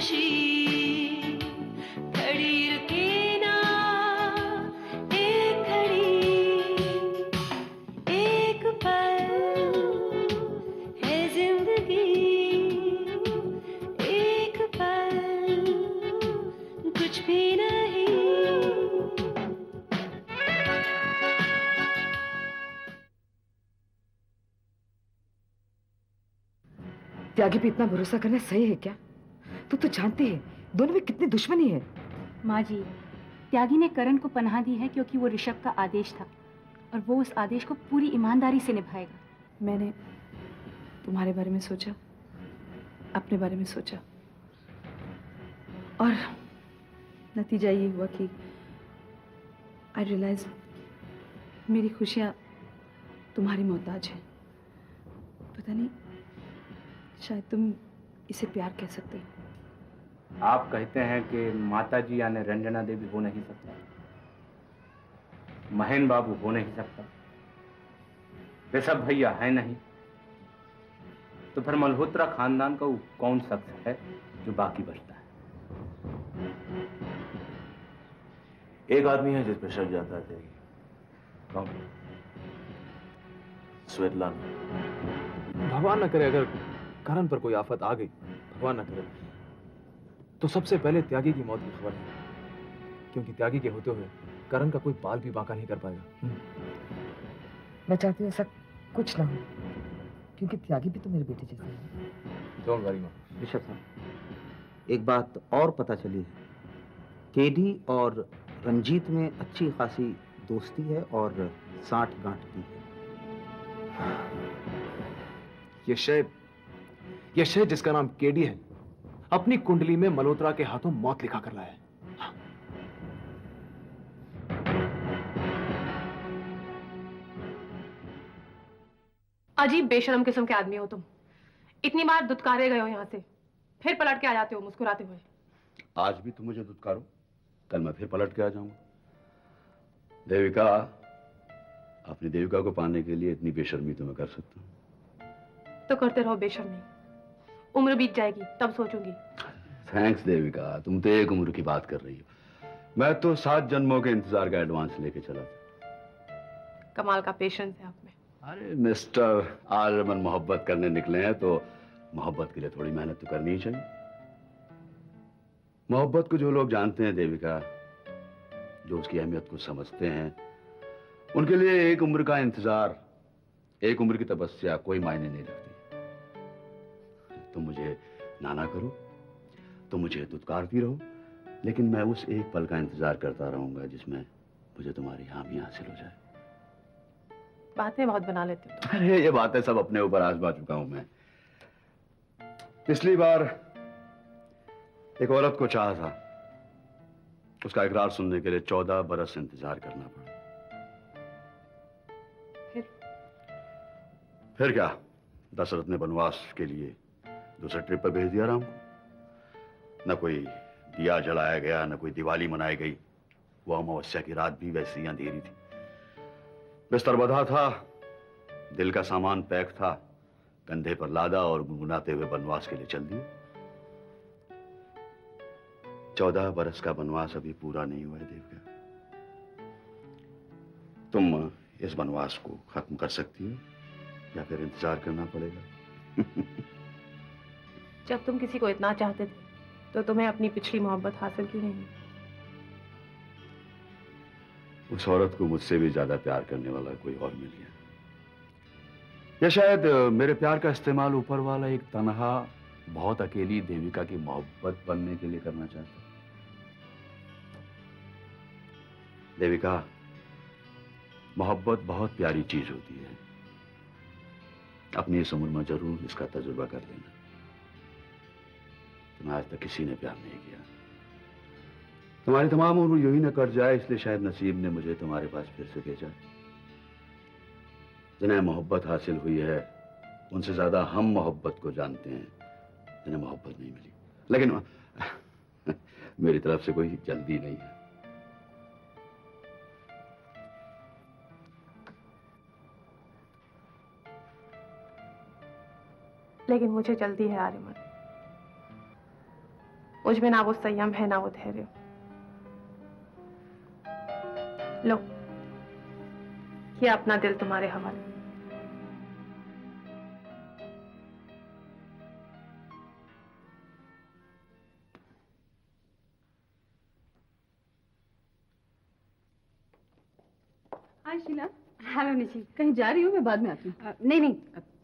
खुशी खड़ी रुके ना, एक घड़ी एक पल है जिंदगी, एक पल कुछ भी नहीं। त्यागी पे इतना भरोसा करना सही है क्या? तू तो जानती है दोनों में कितनी दुश्मनी है। माँ जी, त्यागी ने करण को पनाह दी है क्योंकि वो ऋषभ का आदेश था और वो उस आदेश को पूरी ईमानदारी से निभाएगा। मैंने तुम्हारे बारे में सोचा, अपने बारे में सोचा, और नतीजा ये हुआ कि आई रियलाइज मेरी खुशियाँ तुम्हारी मोहताज हैं। पता नहीं, शायद तुम इसे प्यार कह सकते हो। आप कहते हैं कि माताजी यानी रंजना देवी हो नहीं सकता, महेन बाबू हो नहीं सकता, ऋषभ भैया है नहीं, तो फिर मल्होत्रा खानदान का वो कौन शख्स है जो बाकी बचता है? एक आदमी है जिस पर शक जाता है। कौन? स्वेतलाना। भगवान न करे अगर करण पर कोई आफत आ गई, भगवान न करे, तो सबसे पहले त्यागी की मौत की खबर है, क्योंकि त्यागी के होते हुए करण का कोई बाल भी बांका नहीं कर पाएगा। मैं चाहती हूँ ऐसा कुछ ना हो, क्योंकि त्यागी भी तो मेरे बेटे जैसे है। डोंट वरी मां। ऋषभ साहब, एक बात और पता चली है, केडी और रंजीत में अच्छी खासी दोस्ती है और साठ गांठ भी है। ये शय जिसका नाम केडी है, अपनी कुंडली में मल्होत्रा के हाथों मौत लिखा कर लाया है। अजीब बेशरम किस्म के आदमी हो तुम। इतनी बार दुत्कारे गए हो यहाँ से, फिर पलट के आ जाते हो मुस्कुराते हुए। आज भी तुम मुझे दुत्कारो, कल मैं फिर पलट के आ जाऊंगा। देविका, अपनी देविका को पाने के लिए इतनी बेशर्मी तो मैं कर सकता हूँ। तो करते रहो बेशर्मी, उम्र बीत जाएगी तब सोचूंगी। थैंक्स देविका, तुम तो एक उम्र की बात कर रही हो, मैं तो 7 जन्मों के इंतजार का एडवांस लेके चला था। कमाल का पेशेंस है आप में। अरे मिस्टर आर्यमन मोहब्बत करने निकले हैं तो मोहब्बत के लिए थोड़ी मेहनत तो करनी ही चाहिए। मोहब्बत को जो लोग जानते हैं देविका, जो उसकी अहमियत को समझते हैं, उनके लिए एक उम्र का इंतजार, एक उम्र की तपस्या कोई मायने नहीं रखती। तुम मुझे नाना करो, तुम मुझे दुत्कारती रहो, लेकिन मैं उस एक पल का इंतजार करता रहूंगा जिसमें मुझे तुम्हारी हामी हासिल हो जाए। बातें बहुत बना लेते हो। अरे ये बातें सब अपने ऊपर आजमा चुका हूं मैं। पिछली बार एक औरत को चाहा था, उसका इकरार सुनने के लिए 14 बरस इंतजार करना पड़ा। फिर क्या, दशरथ ने वनवास के लिए दूसरे ट्रिप पर भेज दिया राम को। न कोई दिया जलाया गया, न कोई दिवाली मनाई गई। वो अमावस्या की रात भी वैसी ही अंधेरी थी। बिस्तर बंधा था, दिल का सामान पैक था, कंधे पर लादा और गुनगुनाते हुए वनवास के लिए चल दिए। 14 बरस का वनवास अभी पूरा नहीं हुआ है देविका। तुम इस वनवास को खत्म कर सकती हो या फिर इंतजार करना पड़ेगा। जब तुम किसी को इतना चाहते थे तो तुम्हें अपनी पिछली मोहब्बत हासिल क्यों नहीं? उस औरत को मुझसे भी ज्यादा प्यार करने वाला कोई और मिल गया, या शायद मेरे प्यार का इस्तेमाल ऊपर वाला एक तन्हा, बहुत अकेली देविका की मोहब्बत बनने के लिए करना चाहता। देविका, मोहब्बत बहुत प्यारी चीज होती है। अपनी इस उम्र में जरूर इसका तजुर्बा कर लेना। तुम्हें आज तक किसी ने प्यार नहीं किया। तुम्हारी तमाम उम्र यूं ही न कट जाए, इसलिए शायद नसीब ने मुझे तुम्हारे पास फिर से भेजा। जिन्हें मोहब्बत हासिल हुई है, उनसे ज्यादा हम मोहब्बत को जानते हैं जिन्हें मोहब्बत नहीं मिली। लेकिन मेरी तरफ से कोई जल्दी नहीं है। लेकिन मुझे जल्दी है आर्यमन। मुझ में ना वो संयम है ना वो धैर्य। लो, ये अपना दिल तुम्हारे हवाले। हाय शीला, हेलो निशी। कहीं जा रही हो? मैं बाद में आती हूँ। नहीं नहीं,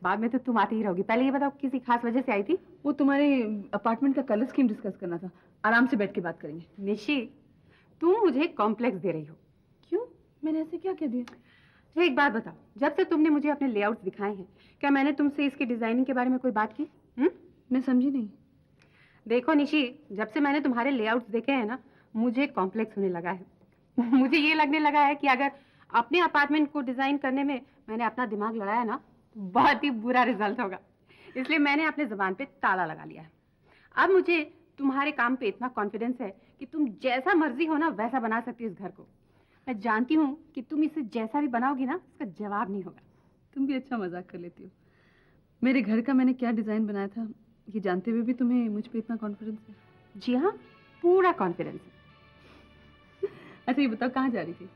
बाद में तो तुम आती ही रहोगी। पहले ये बताओ किसी खास वजह से आई थी? वो तुम्हारे अपार्टमेंट का कलर स्कीम डिस्कस करना था। आराम से बैठ के बात करेंगे। निशी, तुम मुझे कॉम्प्लेक्स दे रही हो। क्यों? मैंने ऐसे क्या कह दिया? तो एक बात बताओ, जब से तुमने मुझे अपने लेआउट्स दिखाए हैं, क्या मैंने तुमसे इसकी डिजाइनिंग के बारे में कोई बात की? मैं समझी नहीं। देखो निशी, जब से मैंने तुम्हारे लेआउट्स देखे हैं ना, मुझे कॉम्प्लेक्स होने लगा है। मुझे ये लगने लगा है कि अगर अपने अपार्टमेंट को डिजाइन करने में मैंने अपना दिमाग लड़ाया ना, बहुत ही बुरा रिजल्ट होगा। इसलिए मैंने अपने जुबान पे ताला लगा लिया है। अब मुझे तुम्हारे काम पे इतना कॉन्फिडेंस है कि तुम जैसा मर्जी हो ना वैसा बना सकती हो इस घर को। मैं जानती हूँ कि तुम इसे जैसा भी बनाओगी ना, इसका जवाब नहीं होगा। तुम भी अच्छा मजाक कर लेती हो। मेरे घर का मैंने क्या डिजाइन बनाया था, ये जानते हुए भी तुम्हें मुझ पे इतना कॉन्फिडेंस है? जी हाँ, पूरा कॉन्फिडेंस है। अच्छा ये बताओ, कहाँ जा रही थी?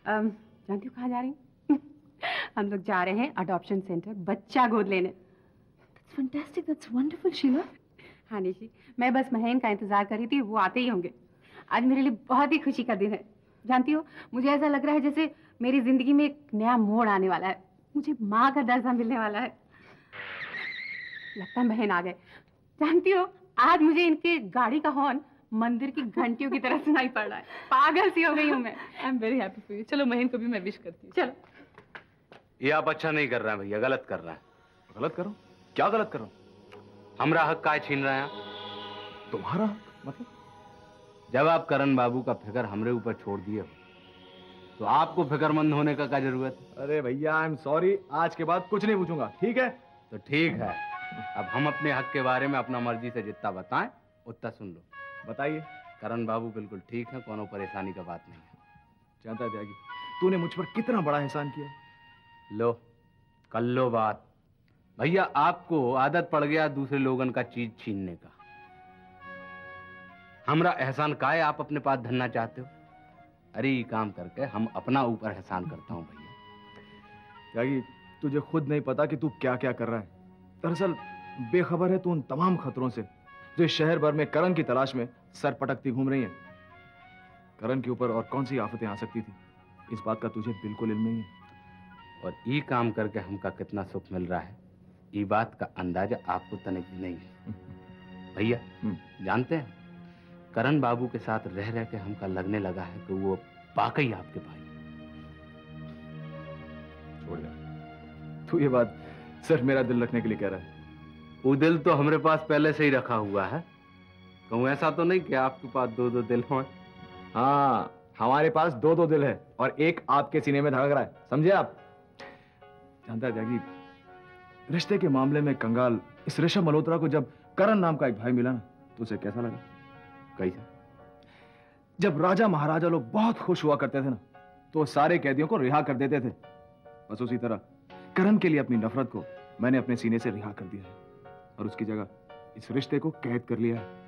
जानती हो कहाँ जा रही हूँ? हम लोग जा रहे हैं अडॉप्शन सेंटर बच्चा गोद लेने। That's fantastic, that's wonderful, Sheila. हाँ निशी, मैं बस महेन का इंतजार कर रही थी, वो आते ही होंगे। आज मेरे लिए बहुत ही खुशी का दिन है। जानती हो, मुझे ऐसा लग रहा है जैसे मेरी जिंदगी में एक नया मोड़ आने वाला है। मुझे माँ का दर्जा मिलने वाला है। लगता है महेन आ गए। जानती हो, आज मुझे इनके गाड़ी का हॉर्न मंदिर की घंटियों की तरह सुनाई पड़ रहा है। पागल सी हो गई हूँ मैं। I am very happy for you. चलो महेन को भी मैं विश करती हूँ। चलो। ये आप अच्छा नहीं कर रहे हैं भैया, गलत कर रहे हैं। गलत करो? क्या गलत करो? हमरा हक काय छीन रहे हैं? तुम्हारा हक? मतलब? जब आप करण बाबू का फिक्र हमरे ऊपर छोड़ दिए हो, तो आपको फिक्रमंद होने का क्या जरूरत है? अरे भैया, आई एम सॉरी, आज के बाद कुछ नहीं पूछूंगा, ठीक है? तो ठीक है, अब हम अपने हक के बारे में अपना मर्जी से जितना बताएं उतना सुन लो। बताइए। करण बाबू बिल्कुल ठीक है, कोनो परेशानी का बात नहीं है। जानता है त्यागी, तूने मुझ पर कितना बड़ा एहसान किया। लो कर लो बात। भैया, आपको आदत पड़ गया दूसरे लोगन का चीज छीनने का। हमरा एहसान काहे आप अपने पास धरना चाहते हो? अरे ये काम करके हम अपना ऊपर एहसान करता हूँ भैया। त्यागी, तुझे खुद नहीं पता कि तू क्या क्या कर रहा है। दरअसल बेखबर है तू उन तमाम खतरों से जो इस शहर भर में करण की तलाश में सर पटकती घूम रही हैं। करण के ऊपर और कौन सी आफतें आ सकती थी, इस बात का तुझे बिल्कुल इल्म नहीं है। और ये काम करके हमका कितना सुख मिल रहा है, ये बात का अंदाजा आपको तनिक भी नहीं है। भैया, जानते हैं, करण बाबू के साथ रह रह के हमका लगने लगा है कि वो वाकई आपके भाई। छोड़ यार, तू ये बात सिर्फ मेरा दिल रखने के लिए कह रहा है। वो दिल तो हमारे पास पहले से ही रखा हुआ है। कहूँ ऐसा तो नहीं कि आपके पास दो दो दिल हों। हाँ, हमारे पास दो दो दिल है और एक आपके सीने में धड़क रहा है, समझे आप? जानता है त्यागी, रिश्ते के मामले में कंगाल इस ऋषभ मल्होत्रा को जब करण नाम का एक भाई मिला ना, तो उसे कैसा लगा? कैसा? जब राजा महाराजा लोग बहुत खुश हुआ करते थे ना, तो सारे कैदियों को रिहा कर देते थे। बस उसी तरह करण के लिए अपनी नफरत को मैंने अपने सीने से रिहा कर दिया है और उसकी जगह इस रिश्ते को कैद कर लिया है।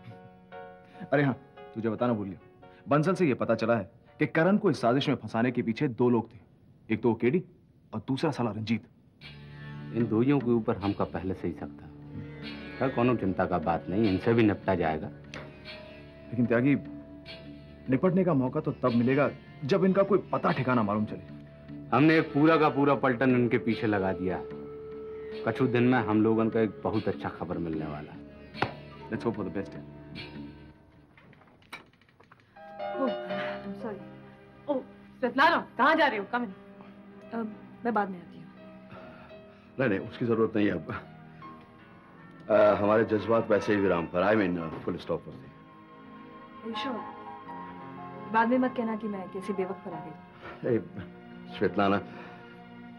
अरे हाँ, तुझे बताना भूल गया, बंसल से यह पता चला है कि करण को इस साजिश में फंसाने के पीछे दो लोग थे। एक तो वो केडी और दूसरा साला रंजीत। इन दोइयों के ऊपर हमका पहले से ही शक था। खैर, कोनो चिंता का बात नहीं, इनसे भी निपटा जाएगा। लेकिन त्यागी, निपटने का मौका तो तब मिलेगा जब इनका कोई पता ठिकाना मालूम चले। हमने एक पूरा का पूरा पलटन इनके पीछे लगा दिया है। कुछ दिन में हम लोगों का एक बहुत अच्छा खबर मिलने वाला है। Let's hope for the best. Sorry. Oh, Svetlana, कहाँ जा रहे हो? कम इन। मैं बाद में आती हूँ। नहीं नहीं, उसकी जरूरत नहीं है अब। हमारे जज्बात वैसे ही विराम पर, आई मीन फुल स्टॉप पर थे। बाद में मत कहना कि मैं कैसे बेवक्त पर आ गई। श्वेतलाना,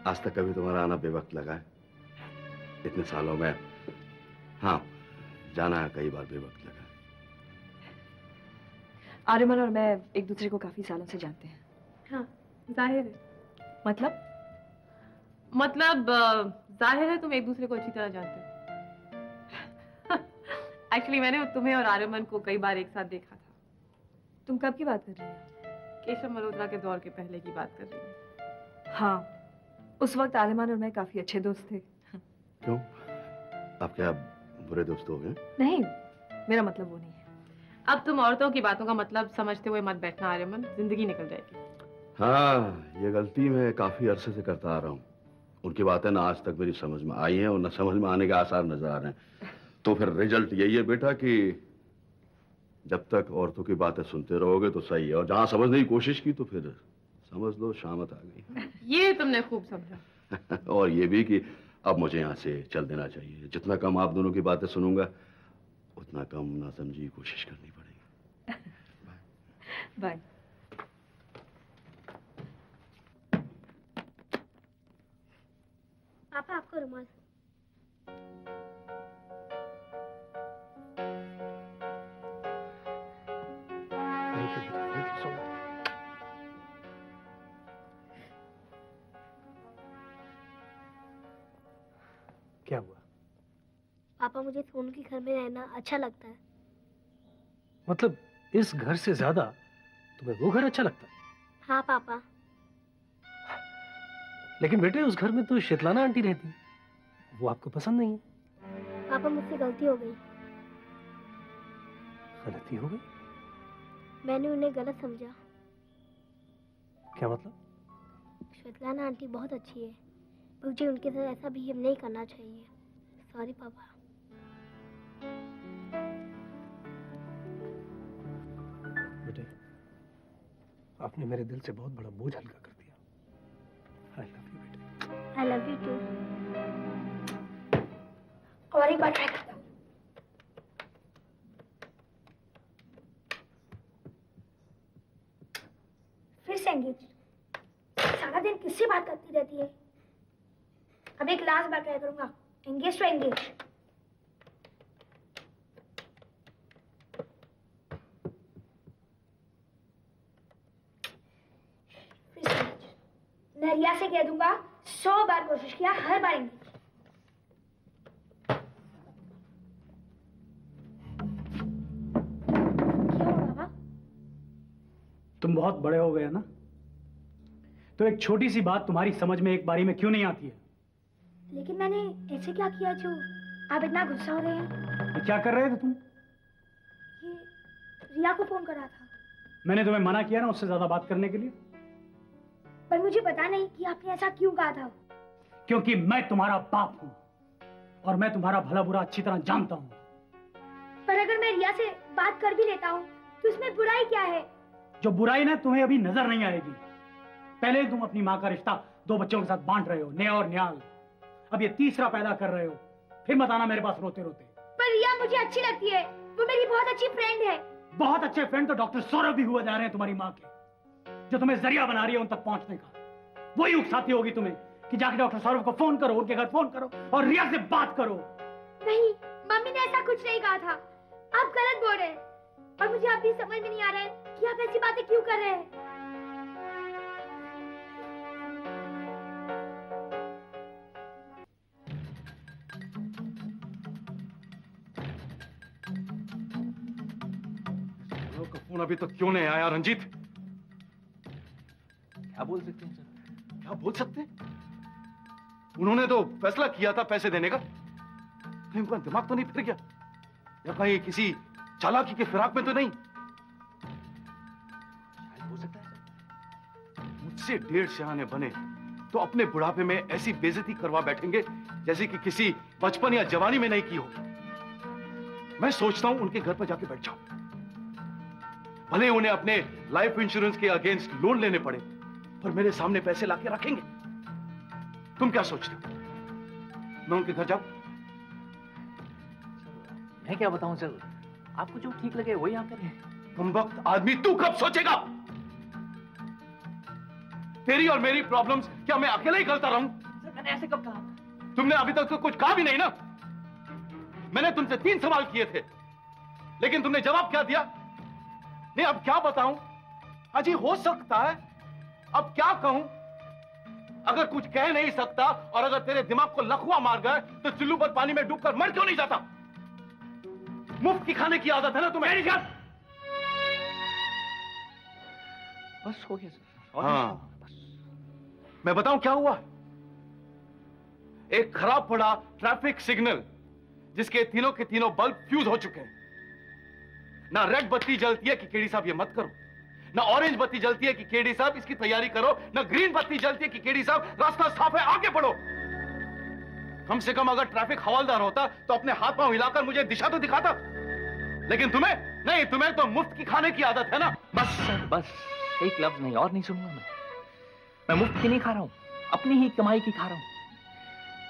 आज तक कभी तुम्हारा आना बेवक्त लगा है? इतने सालों में? हाँ, जाना है कई बार बेवक्त लगा है। आर्यमन और मैं एक दूसरे को काफी सालों से जानते हैं। हाँ, जाहिर है। मतलब जाहिर है तुम एक दूसरे को अच्छी तरह जानते हो। एक्चुअली मैंने तुम्हें और आर्यमन को कई बार एक साथ देखा था। तुम कब की बात कर रही हो? केशव मल्होत्रा के दौर के पहले की बात कर रही हूँ। हाँ, उस वक्त आलिमान और मैं काफी अच्छे दोस्त थे। क्यों? आप क्या बुरे दोस्त हो गए? नहीं, मेरा मतलब वो नहीं है। अब तुम औरतों की बातों का मतलब समझते हुए मत बैठना आर्यमन, जिंदगी निकल जाएगी। हाँ, ये गलती मैं काफी अरसे से करता आ रहा हूँ। उनकी बातें ना आज तक मेरी समझ में आई हैं और ना समझ में आने के आसार नजर आ रहे हैं। तो फिर रिजल्ट यही है बेटा कि जब तक औरतों की बातें सुनते रहोगे तो सही है, और जहाँ समझने की कोशिश की तो फिर समझ लो शामत आ गई। ये तुमने खूब समझा। और ये भी कि अब मुझे यहाँ से चल देना चाहिए। जितना कम आप दोनों की बातें सुनूंगा उतना कम ना समझी की कोशिश करनी पड़ेगी। बाय। पापा आपको रुमाल। क्या हुआ? पापा मुझे सोनू के घर में रहना अच्छा लगता है। मतलब इस घर से ज्यादा तुम्हें वो घर अच्छा लगता है? हाँ पापा। लेकिन बेटे उस घर में तो शीतलाना आंटी रहती, वो आपको पसंद नहीं है। पापा मुझसे गलती हो गई। गलती हो गई? मैंने उन्हें गलत समझा। क्या मतलब? शीतलाना आंटी बहुत अच्छी है, मुझे उनके साथ ऐसा बिहेव नहीं करना चाहिए। सॉरी पापा। बेटे आपने मेरे दिल से बहुत बड़ा बोझ हल्का कर दिया। आई लव यू बेटे। I love you too. और एक बार ट्राई करता हूँ। फिर से एंगेज। सारा दिन किससे बात करती रहती है। अब एक लास्ट बार ट्राई करूंगा। Engage to engage. फिर से एंगेज। मैं रिया से कह दूंगा 100 बार कोशिश किया, हर बार एंगेज। क्यों बाबा? तुम बहुत बड़े हो गए ना, तो एक छोटी सी बात तुम्हारी समझ में एक बारी में क्यों नहीं आती है? लेकिन मैंने ऐसे क्या किया जो आप इतना गुस्सा हो रहे हैं? ये क्या कर रहे थे तुम? ये रिया को फोन करा था। मैंने तुम्हें मना किया ना उससे ज्यादा बात करने के लिए। पर मुझे पता नहीं कि आपने ऐसा क्यों कहा था। क्योंकि मैं तुम्हारा बाप हूं और मैं तुम्हारा भला बुरा अच्छी तरह जानता हूं। पर अगर मैं रिया से बात कर भी लेता हूँ तो इसमें बुराई क्या है? जो बुराई ना तुम्हें अभी नजर नहीं आएगी। पहले तुम अपनी माँ का रिश्ता 2 बच्चों के साथ बांट रहे हो, नेहा और न्याल। अब ये तीसरा पैदा कर रहे हो, फिर मत आना मेरे पास रोते रोते। पर रिया मुझे अच्छी लगती है, वो मेरी बहुत अच्छी फ्रेंड है। बहुत अच्छे फ्रेंड तो डॉक्टर सौरभ भी हुए जा रहे हैं तुम्हारी माँ के, जो तुम्हें जरिया बना रही है उन तक पहुंचने का। वही उकसाती होगी तुम्हें कि जाके डॉक्टर सौरभ को फोन करो, उनके घर फोन करो और रिया से बात करो। नहीं, मम्मी ने ऐसा कुछ नहीं कहा था। आप गलत बोल रहे हैं और मुझे अब भी समझ में नहीं आ रहा है कि आप ऐसी बातें क्यों कर रहे हैं। फोन अभी तक क्यों नहीं आया रंजीत? क्या बोल सकते हैं सर? क्या बोल सकते हैं? उन्होंने तो फैसला किया था पैसे देने का। कहीं उनका दिमाग तो नहीं फिर गया, या कहीं किसी चालाकी के फिराक में तो नहीं? हो सकता है सर। मुझसे 1.5 शहाने बने तो अपने बुढ़ापे में ऐसी बेइज्जती करवा बैठेंगे जैसे कि किसी बचपन या जवानी में नहीं की हो। मैं सोचता हूं उनके घर पर जाके बैठ जाऊं। भले उन्हें अपने लाइफ इंश्योरेंस के अगेंस्ट लोन लेने पड़े, पर मेरे सामने पैसे लाके रखेंगे। तुम क्या सोचते हो? मैं उनके घर जाऊं? मैं क्या बताऊं सर, आपको जो ठीक लगे वही आप करें। कमबख्त आदमी, तू कब सोचेगा? तेरी और मेरी प्रॉब्लम्स क्या मैं अकेला ही करता रहूं? सर मैंने ऐसे कब कहा? तुमने अभी तक तो कुछ कहा भी नहीं ना। मैंने तुमसे 3 सवाल किए थे, लेकिन तुमने जवाब क्या दिया? नहीं, अब क्या बताऊं? अजी हो सकता है, अब क्या कहूं? अगर कुछ कह नहीं सकता और अगर तेरे दिमाग को लकवा मार गए तो चुल्लू पर पानी में डूबकर मर क्यों नहीं जाता? मुफ्त की खाने की आदत है ना तुम्हें? बस हो गया सर। और हाँ, मैं बताऊं क्या हुआ? एक खराब पड़ा ट्रैफिक सिग्नल जिसके तीनों के तीनों बल्ब फ्यूज हो चुके हैं। ना रेड बत्ती जलती है कि केडी साहब ये मत करो, ना ऑरेंज बत्ती जलती है कि केडी साहब इसकी तैयारी करो, ना ग्रीन बत्ती जलती है कि केडी साहब रास्ता साफ है आगे बढ़ो। कम से कम अगर ट्रैफिक हवलदार होता तो अपने हाथ पांव हिलाकर मुझे दिशा तो दिखाता, लेकिन तुम्हें नहीं, तुम्हें तो मुफ्त की खाने की आदत है ना। बस सर बस, एक लफ्ज नहीं और नहीं सुनूंगा मैं मुफ्त की नहीं खा रहा हूँ, अपनी ही कमाई की खा रहा हूँ।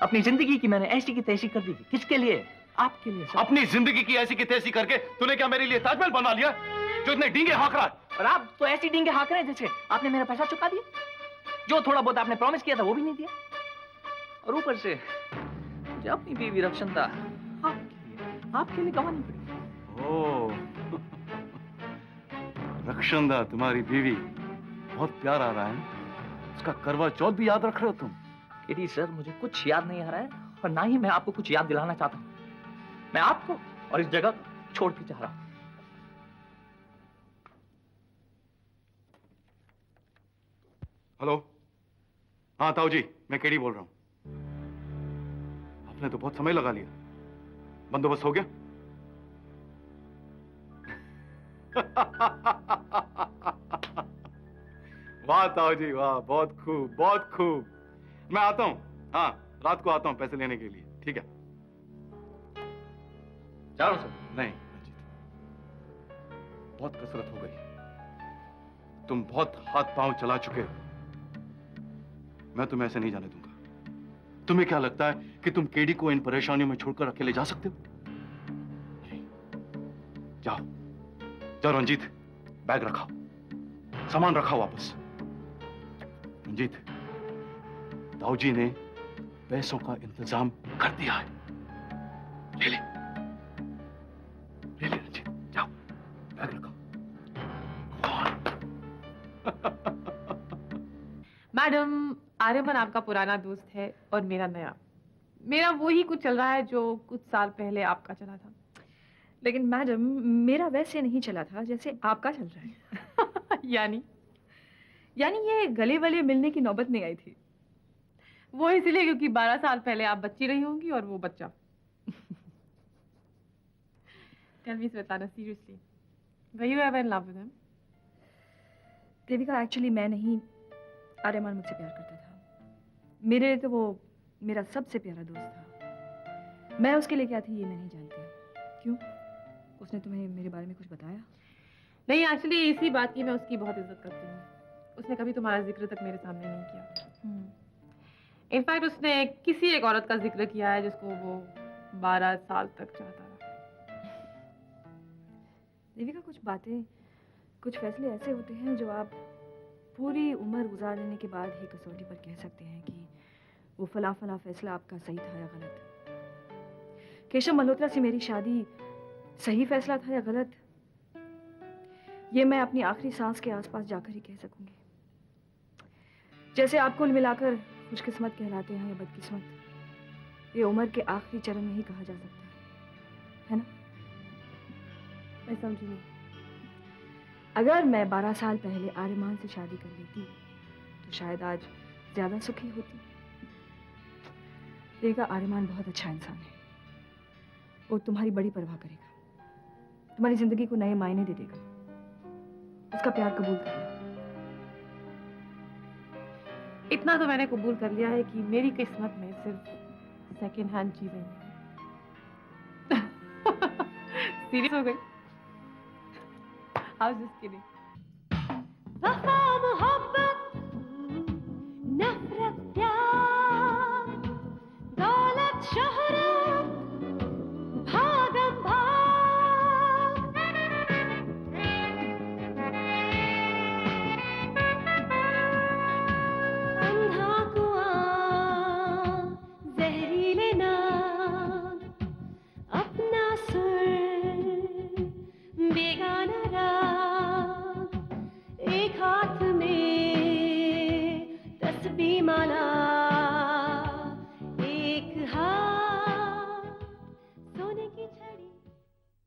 अपनी जिंदगी की मैंने ऐसी की तैसी कर दी। किसके लिए? आपके लिए सर। अपनी जिंदगी की ऐसी की तैसी करके तूने क्या मेरे लिए ताजमहल बनवा लिया जो इतने डींगे हाँक रहा है? और आप तो ऐसी डींगे हाँक रहे हैं जैसे आपने मेरा पैसा चुका दिया, जो थोड़ा बहुत आपने प्रॉमिस किया था वो भी नहीं दिया। और ऊपर से मुझे अपनी बीवी रक्षंदा आपके लिए गंवानी पड़ी। ओह, रक्षंदा तुम्हारी बीवी, बहुत प्यार आ रहा है ना? उसका करवा चौथ भी याद रख रहे हो तुम? केडी सर मुझे कुछ याद नहीं आ रहा है और ना ही मैं आपको कुछ याद दिलाना चाहता हूँ। मैं आपको और इस जगह छोड़ के जा रहा हूँ। हेलो, हाँ ताऊ जी, मैं केडी बोल रहा हूँ। आपने तो बहुत समय लगा लिया, बंदोबस्त हो गया? वाह ताऊ जी वाह, बहुत खूब बहुत खूब। मैं आता हूँ, हाँ रात को आता हूँ पैसे लेने के लिए, ठीक है? जा रहा हूँ सर। नहीं रंजीत, बहुत कसरत हो गई, तुम बहुत हाथ पांव चला चुके हो। मैं तुम्हें ऐसे नहीं जाने दूंगा। तुम्हें क्या लगता है कि तुम केडी को इन परेशानियों में छोड़कर अकेले जा सकते हो? नहीं, जाओ जाओ रंजीत, बैग रखाओ, सामान रखाओ वापस। रंजीत, ताऊ जी ने पैसों का इंतजाम कर दिया है, ले ले ले ले रंजीत, जाओ बैग रखाओ। मैडम, आर्यमन आपका पुराना दोस्त है और मेरा नया। मेरा वो ही कुछ चल रहा है जो कुछ साल पहले आपका चला था। लेकिन मैडम, मेरा वैसे नहीं चला था जैसे आपका चल रहा है। यानी ये गले वाले मिलने की नौबत नहीं आई थी। वो इसलिए क्योंकि 12 साल पहले आप बच्ची रही होंगी और वो बच्चा। Tell me, Svetlana, seriously, were you ever in love with him? Devika, actually मैं नहीं, आर्यमान मुझसे प्यार करता था। मेरे लिए तो वो मेरा सबसे प्यारा दोस्त था। मैं उसके लिए क्या थी ये मैं नहीं जानती। क्यों? उसने तुम्हें मेरे बारे में कुछ बताया? नहीं, एक्चुअली इसी बात की मैं उसकी बहुत इज्जत करती हूँ। उसने कभी तुम्हारा जिक्र तक मेरे सामने नहीं किया। इनफैक्ट उसने किसी एक औरत का जिक्र किया है जिसको वो 12 साल तक चाहता रहा। देविका, कुछ बातें, कुछ फैसले ऐसे होते हैं जो आप पूरी उम्र गुजार लेने के बाद ही कसौटी पर कह सकते हैं कि वो फला फला फैसला आपका सही था या गलत। केशव मल्होत्रा से मेरी शादी सही फैसला था या गलत, ये मैं अपनी आखिरी सांस के आसपास जाकर ही कह सकूंगी। जैसे आप कुल मिलाकर खुशकिस्मत कहलाते हैं या बदकिस्मत, ये उम्र के आखिरी चरण में ही कहा जा सकता है ना? मैं समझी नहीं। अगर मैं 12 साल पहले आर्यमान से शादी कर लेती तो शायद आज ज्यादा सुखी होती। देखा, आर्यमान बहुत अच्छा इंसान है। वो तुम्हारी बड़ी परवाह करेगा, तुम्हारी जिंदगी को नए मायने दे देगा। उसका प्यार कबूल कर लो। इतना तो मैंने कबूल कर लिया है कि मेरी किस्मत में सिर्फ सेकंड हैंड चीजें हैं। सीरियस हो गई? I was just kidding.